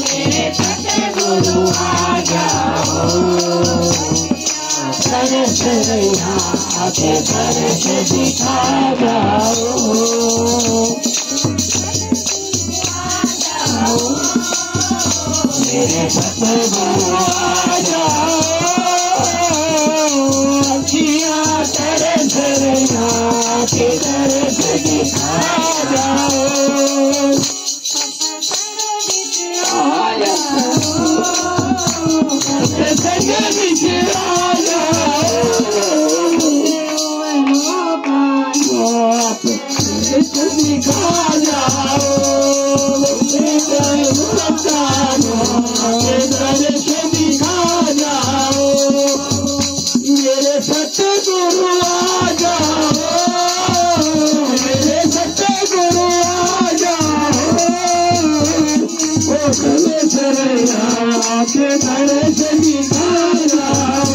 मेरे सतगुरु आ जाओ, दर्श यहाँ के दर्श दिखा जाओ, मेरे सतगुरु आ जाओ, अखियाँ तरस यहाँ के दर्श दिखा जाओ, आ जाओ, सत्संग बिच आ जाओ, आप दिखा जाओ, दर्श दिखा जाओ, मेरे सतगुरु आ जाओ, मेरे सतगुरु आ जाओ, ओ के दर्श दिखा जाओ,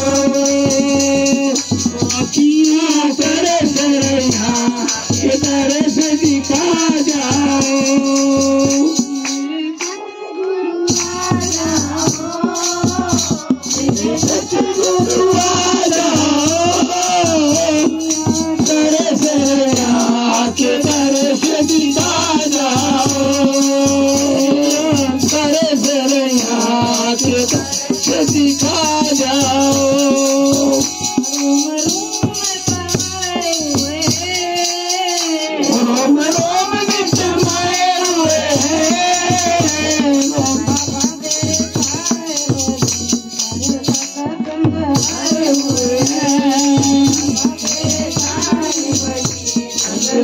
अखियाँ तरस के दर्श दिखा जाओ, सतगुरु आ जाओ, दर्श के दर्श दिखा जाओ, दर्श के दर्श दिखा जाओ, रोम रोम में समाये हुए हैं,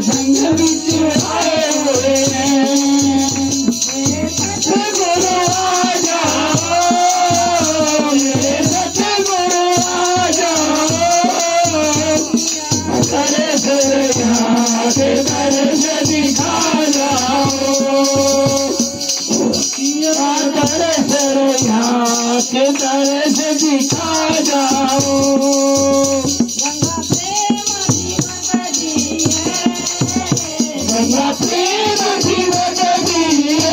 संग बिच आए हुए हैं, सतगुरु आ जाओ, मेरे सतगुरु आ जाओ, दर्श यहाँ के दर्श दिखा जाओ, दर्श यहाँ के दर्श दिखा जाओ, गंगा प्रेम जीवन दिए,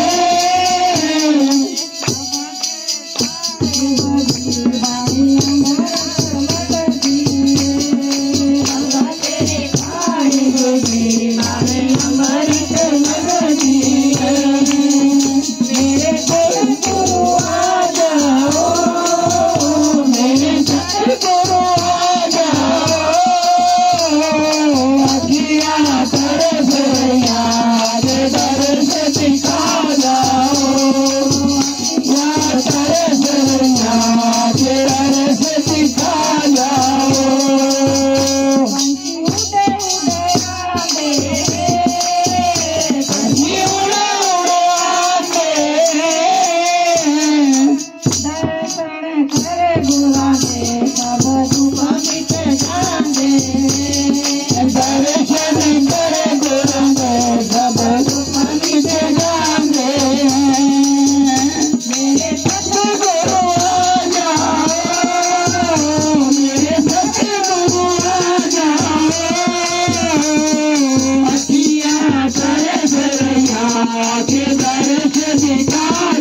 गंगा तेरे पानी बगी अमृत नगर दिए, मेरे सतगुरु आ जाओ, मेरे सतगुरु आ जाओ, अखियाँ तरस याद दर्श दिखा जाओ, या तरस याद दर्श दिखा जाओ, पंछी उड़ा उड़ा आते हैं, दर्शन कर बुलाते सब दुख मिट जाते, दर्शन कर गुरु में सब दुख मिट जाते हैं, मेरे सतगुरु आ जाओ, मेरे सतगुरु आ जाओ, अखियाँ तरस यहाँ के दर्श दिखा